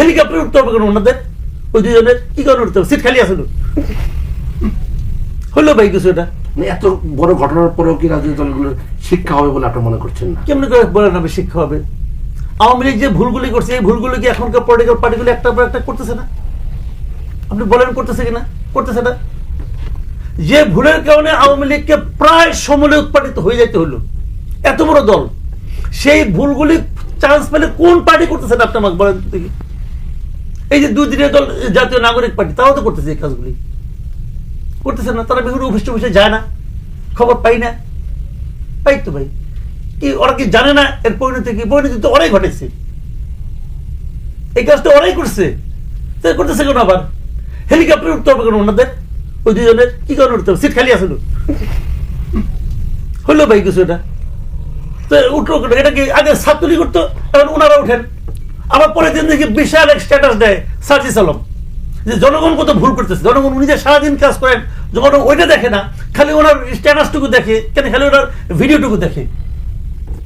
হেলিকপ্টারে উঠতে হবে কেন ওনাদের? ওই দুজনের কি কারণে উঠতে হবে? সিট খালি আছে তো, হলো ভাই কিছু এটা। এত বড় ঘটনার পরেও কি রাজনৈতিক দলগুলোর শিক্ষা হবে বলে আপনি মনে করছেন না? কেমনি করে বলেন হবে শিক্ষা হবে? আওয়ামী লীগ যে ভুলগুলি করছে, এই ভুলগুলি কি এখনকার পলিটিক্যাল পার্টিগুলি একটা পর একটা করতেছে না? আপনি বলেন করতেছে কিনা? করতেছে না। যে ভুলের কারণে আওয়ামী লীগকে প্রায় সমূলে উৎপাদিত হয়ে যেতে হলো, এত বড় দল, সেই ভুলগুলি চান্স পেলে কোন পার্টি করতেছে না? আপনি আমাকে বলেন দেখি। এই যে দুই দিনের দল জাতীয় নাগরিক পার্টি, তারাও তো করতেছে এই কাজগুলি, করতেছে না? তারা বিভিন্ন অফিসে অফিসে যায় না, খবর পাই না? পাই তো ভাই। কি ওরা কি জানে না এর পরিণতি কি? পরিণতি তো ওরাই ঘটেছে, এই কাজটা ওরাই করছে, করতেছে কেন আবার? হেলিকপ্টারে উঠতে হবে কেন ওনাদের? ওই দুজনের কি কারণে উঠতে হবে? সিট খালি আছে তো, হলো ভাই কিছু এটা। তো উঠলো কেন? এটা কি আগে ছাত্রলীগ করতো, এখন ওনারা উঠেন। আবার পরের দিন দেখি বিশাল এক স্ট্যাটাস দেয় সার্জিস আলম, যে জনগণ কত ভুল করতেছে। জনগণ উনি যে সারাদিন কাজ করেন, যখন ওইটা দেখে না, খালি ওনার স্ট্যাটাসটুকু দেখে, কেন খালি ওনার ভিডিওটুকু দেখে।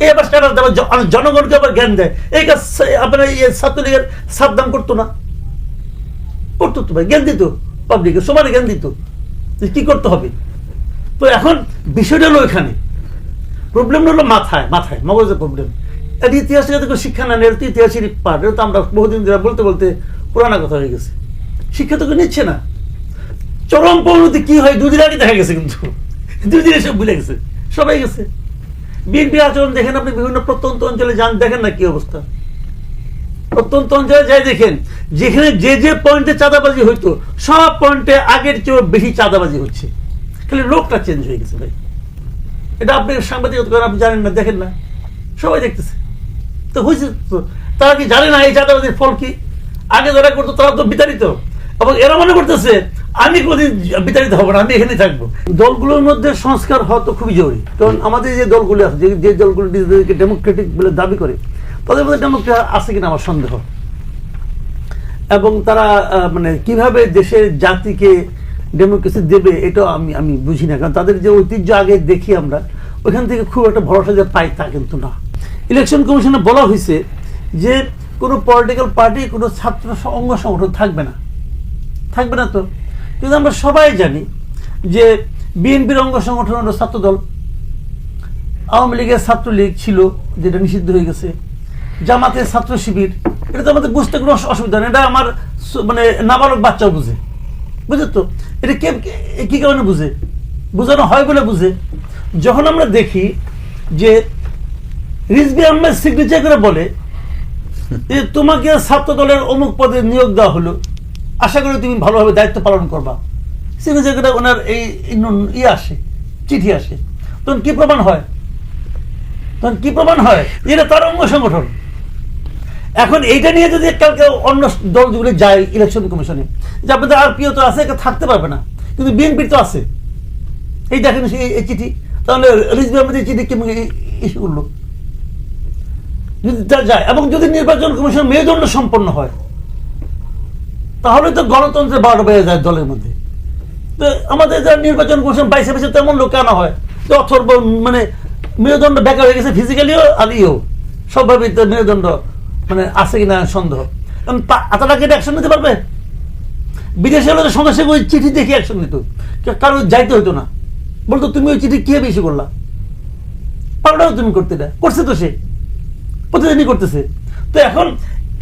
এই আবার স্ট্যাটাস দেওয়া, জনগণকে আবার জ্ঞান দেয়। এই কাজ আপনার ছাত্রলীগের সাবধান করতো না? করতো তো ভাই, জ্ঞান দিত পাবলিকের, সবারই জ্ঞান দিত কি করতে হবে। তো এখন বিষয়টা হলো এখানে, প্রবলেমটা হলো মাথায়, মাথায় মগজের প্রবলেম। এর ইতিহাস থেকে তো শিক্ষা না নেই, ইতিহাসের পাঠ, এটা তো আমরা বহুদিন ধরে বলতে বলতে পুরানা কথা হয়ে গেছে। শিক্ষা তো নিচ্ছে না। চরম পরিণতি কি হয় দুদিন আগে দেখা গেছে, কিন্তু দুদিনে সব ভুলে গেছে, সবাই গেছে। বিএনপির আচরণ দেখেন আপনি, বিভিন্ন প্রত্যন্ত অঞ্চলে যান, দেখেন না কি অবস্থা। প্রত্যন্ত অঞ্চলে যাই দেখেন, যেখানে যে যে পয়েন্টে চাঁদাবাজি হইতো, সব পয়েন্টে আগের চেয়ে বেশি চাঁদাবাজি হচ্ছে, খালি লোকটা চেঞ্জ হয়ে গেছে ভাই। এটা আপনি সাংবাদিকতা করেন, আপনি জানেন না, দেখেন না, সবাই দেখতেছে। তো হয়েছে তো, তারা কি জানে না এই চাঁদাবাজির ফল কি? আগে যারা করতো তারা তো বিতাড়িত, এবং এরা মনে করতেছে আমি কোনদিন বিতাড়িত হবো না, আমি এখানে থাকবো। দলগুলোর মধ্যে সংস্কার হওয়া তো খুবই জরুরি, কারণ আমাদের যে দলগুলো আছে, যে দলগুলো নিজেদেরকে ডেমোক্রেটিক বলে দাবি করে, তাদের মধ্যে ডেমোক্রেট আছে কিনা আমার সন্দেহ। এবং তারা মানে কিভাবে দেশের জাতিকে ডেমোক্রেসি দেবে, এটা আমি বুঝি না, কারণ তাদের যে ঐতিহ্য আগে দেখি আমরা, ওইখান থেকে খুব একটা ভরসা যে পাই তা কিন্তু না। ইলেকশন কমিশনে বলা হয়েছে যে কোনো পলিটিক্যাল পার্টি, কোনো ছাত্র অঙ্গ সংগঠন থাকবে না, থাকবে না তো। কিন্তু আমরা সবাই জানি যে বিএনপির অঙ্গ সংগঠন হলো ছাত্রদল, আওয়ামী লীগের ছাত্রলীগ ছিল, যেটা নিষিদ্ধ হয়ে গেছে, জামাতের ছাত্র শিবির, এটা তো আমাদের বুঝতে কোনো অসুবিধা নেই, এটা আমার মানে নাবালক বাচ্চাও বুঝে, বুঝে তো। এটা কে কি কারণে বুঝে? বোঝানো হয় বলে বুঝে। যখন আমরা দেখি যে রিজভী আহমেদ সিগনেচার করে বলে যে তোমাকে ছাত্র দলের অমুক পদে নিয়োগ দেওয়া হলো, আশা করি তুমি ভালোভাবে দায়িত্ব পালন করবা, সিগনেচার করে ওনার এই আসে, চিঠি আসে, তখন কি প্রমাণ হয়? তখন কি প্রমাণ হয়? এটা তার অঙ্গ সংগঠন। এখন এইটা নিয়ে যদি কালকে অন্য দলগুলি যায় ইলেকশন কমিশনে, যে আপনাদের আরপিও তো আছে, থাকতে পারবে না, কিন্তু বিএনপির তো আছে, এই দেখেন এই চিঠি, তাহলে রিজভী আহমেদ এই চিঠি কেমন ইস্যু করলো? যদি যায় এবং যদি নির্বাচন কমিশন মেরুদণ্ড সম্পন্ন হয়, তাহলে তো গণতন্ত্রের 12 বেজে যায় দলের মধ্যে। তো আমাদের যারা নির্বাচন কমিশন বাইসে বাইসে তেমন লোক কেন হয় যে অথর্ব মানে মেরুদণ্ড বেকার হয়ে গেছে, ফিজিক্যালিও আর ইও সবভাবে মেরুদণ্ড মানে আছে কিনা সন্দেহ। কারণ তারা কি অ্যাকশন নিতে পারবে? বিদেশে হলে সঙ্গে সঙ্গে ওই চিঠি দেখে অ্যাকশন নিত, কারো যাইতে হইতো না, বলতো তুমি ওই চিঠি কিভাবে ইস্যু করলা, পাল্টাও তুমি করতে না, করছে তো সে প্রতিদিনই করতেছে। তো এখন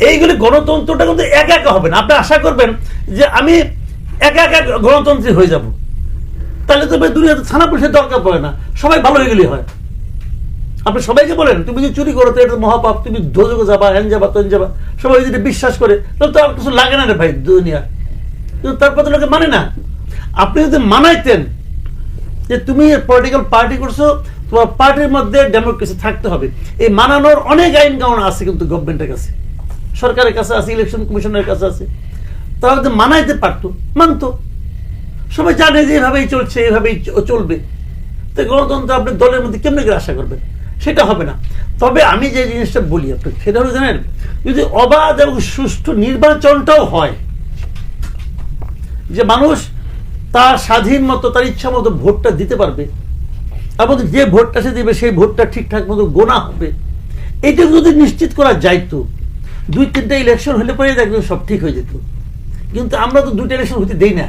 এইগুলি গণতন্ত্রটা কিন্তু একা একা হবে না। আপনি আশা করবেন যে আমি একা একা গণতন্ত্রী হয়ে যাব, তাহলে তো দুনিয়াতে থানা পুলিশের দরকার পড়ে না, সবাই ভালো হয়ে গেলেই হয়। আপনি সবাইকে বলেন তুমি যে চুরি করো তো এটা মহাপাপ, তুমি দোজখে যাবা, হ্যান যাবা, তেন যাবা, সবাই যদি বিশ্বাস করে তাহলে তো আর কিছু লাগে না রে ভাই দুনিয়া। কিন্তু তারপর তো লোকে মানে না। আপনি যদি মানাইতেন যে তুমি পলিটিক্যাল পার্টি করছো, তোমার পার্টির মধ্যে ডেমোক্রেসি থাকতে হবে, এই মানানোর অনেক আইন কানুন আছে কিন্তু গভর্নমেন্টের কাছে, সরকারের কাছে আছে, ইলেকশন কমিশনের কাছে আছে। তারা যদি মানাইতে পারতো, মানতো, সবাই জানে যে এভাবেই চলছে, এভাবেই চলবে, তো গণতন্ত্র আপনি দলের মধ্যে কেমনি করে আশা করবেন? সেটা হবে না। তবে আমি যে জিনিসটা বলি আপনাকে, সেটা হলো জানেন, যদি অবাধ এবং সুষ্ঠু নির্বাচনটাও হয়, যে মানুষ তার স্বাধীন মতো তার ইচ্ছা মতো ভোটটা দিতে পারবে, এবং যে ভোটটা সে দিবে সেই ভোটটা ঠিকঠাক মতো গোনা হবে, এইটা যদি নিশ্চিত করা যাইতো, 2-3টা ইলেকশন হলে পরে দেখবেন সব ঠিক হয়ে যেত, কিন্তু আমরা তো 2টা ইলেকশন হতে দেই না।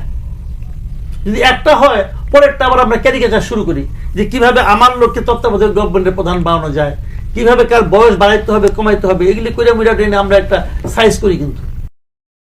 যদি একটা হয় পরেরটা আবার আমরা ক্যারিকেচার শুরু করি যে কিভাবে আমার লোককে তত্ত্বাবধায়ক গভর্নমেন্টের প্রধান বানানো যায়, কিভাবে কার বয়স বাড়াইতে হবে কমাইতে হবে, এগুলি করে মুড়া টেনে আমরা একটা সাইজ করি। কিন্তু